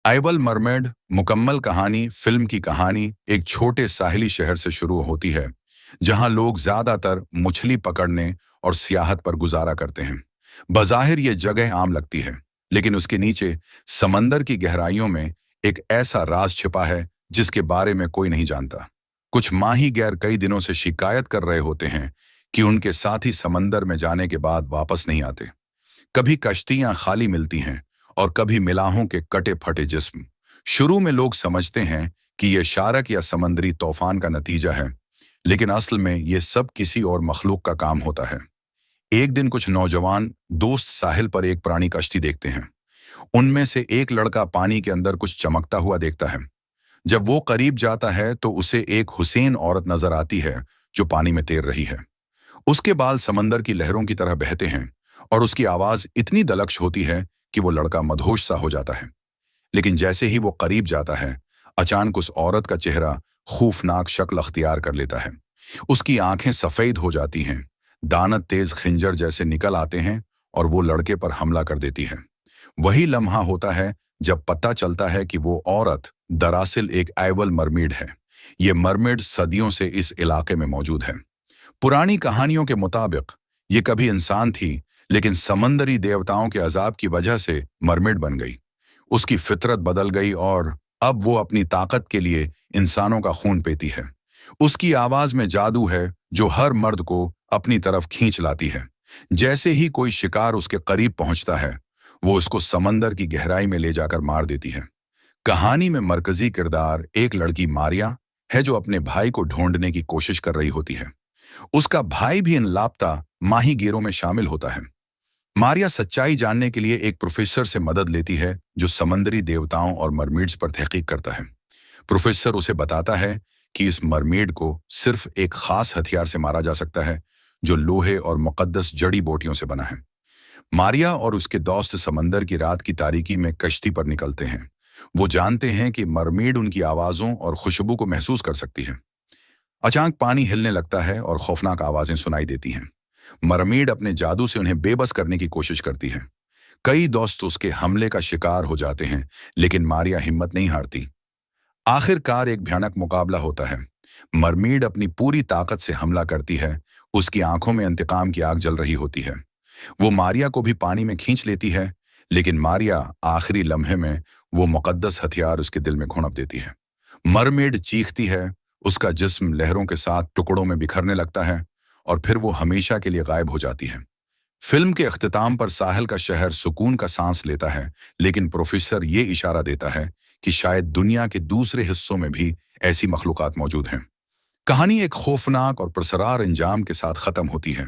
आइवल mermaid मुकम्मल कहानी film की कहानी एक छोटे साहिली शहर से शुरू होती है जहां लोग ज्यादातर मछली पकड़ने और सियाहत पर गुजारा करते हैं। बज़ाहिर ये जगह आम लगती है, लेकिन उसके नीचे समंदर की गहराइयों में एक ऐसा राज छिपा है जिसके बारे में कोई नहीं जानता। कुछ माही गैर कई दिनों से शिकायत कर रहे होते हैं कि उनके साथी समंदर में जाने के बाद वापस नहीं आते। कभी कश्तियां खाली मिलती हैं और कभी मिलाहों के कटे फटे जिस्म। शुरू में लोग समझते हैं कि यह शारक या समंदरी तूफान का नतीजा है, लेकिन असल में यह सब किसी और मखलूक का काम होता है। एक दिन कुछ नौजवान दोस्त साहिल पर एक पुरानी कश्ती देखते हैं। उनमें से एक लड़का पानी के अंदर कुछ चमकता हुआ देखता है। जब वो करीब जाता है तो उसे एक हुसैन औरत नजर आती है जो पानी में तैर रही है। उसके बाल समंदर की लहरों की तरह बहते हैं और उसकी आवाज इतनी दलक्ष होती है कि वो लड़का मदहोश सा हो जाता है। लेकिन जैसे ही वो करीब जाता है, अचानक उस औरत का चेहरा खौफनाक शक्ल अख्तियार कर लेता है। उसकी आंखें सफेद हो जाती हैं, दानत तेज खंजर जैसे निकल आते हैं और वो लड़के पर हमला कर देती है। वही लम्हा होता है जब पता चलता है कि वो औरत दरअसल एक आइवल मरमेड है। ये मरमेड सदियों से इस इलाके में मौजूद है। पुरानी कहानियों के मुताबिक ये कभी इंसान थी, लेकिन समंदरी देवताओं के अजाब की वजह से मरमेड बन गई। उसकी फितरत बदल गई और अब वो अपनी ताकत के लिए इंसानों का खून पीती है। उसकी आवाज में जादू है जो हर मर्द को अपनी तरफ खींच लाती है। जैसे ही कोई शिकार उसके करीब पहुंचता है, वो उसको समंदर की गहराई में ले जाकर मार देती है। कहानी में मरकजी किरदार एक लड़की मारिया है जो अपने भाई को ढूंढने की कोशिश कर रही होती है। उसका भाई भी इन लापता माहीगीरों में शामिल होता है। मारिया सच्चाई जानने के लिए एक प्रोफेसर से मदद लेती है जो समंदरी देवताओं और मरमेड्स पर तहकीक करता है। प्रोफेसर उसे बताता है कि इस मरमेड को सिर्फ एक खास हथियार से मारा जा सकता है जो लोहे और मुकद्दस जड़ी बूटियों से बना है। मारिया और उसके दोस्त समंदर की रात की तारीकी में कश्ती पर निकलते हैं। वो जानते हैं कि मरमेड उनकी आवाजों और खुशबू को महसूस कर सकती है। अचानक पानी हिलने लगता है और खौफनाक आवाजें सुनाई देती हैं। मरमेड अपने जादू से उन्हें बेबस करने की कोशिश करती है। कई दोस्त उसके हमले का शिकार हो जाते हैं, लेकिन मारिया हिम्मत नहीं हारती। आखिरकार एक भयानक मुकाबला होता है। मरमेड अपनी पूरी ताकत से हमला करती है। उसकी आंखों में इंतकाम की आग जल रही होती है। वो मारिया को भी पानी में खींच लेती है, लेकिन मारिया आखिरी लम्हे में वो मुकद्दस हथियार उसके दिल में घुड़प देती है। मरमेड चीखती है, उसका जिस्म लहरों के साथ टुकड़ों में बिखरने लगता है और फिर वो हमेशा के लिए गायब हो जाती है। फिल्म के अख्तिताम पर साहिल का शहर सुकून का सांस लेता है, लेकिन प्रोफेसर ये इशारा देता है कि शायद दुनिया के दूसरे हिस्सों में भी ऐसी मखलूकात मौजूद हैं। कहानी एक खौफनाक और पुरस्रार अंजाम के साथ खत्म होती है,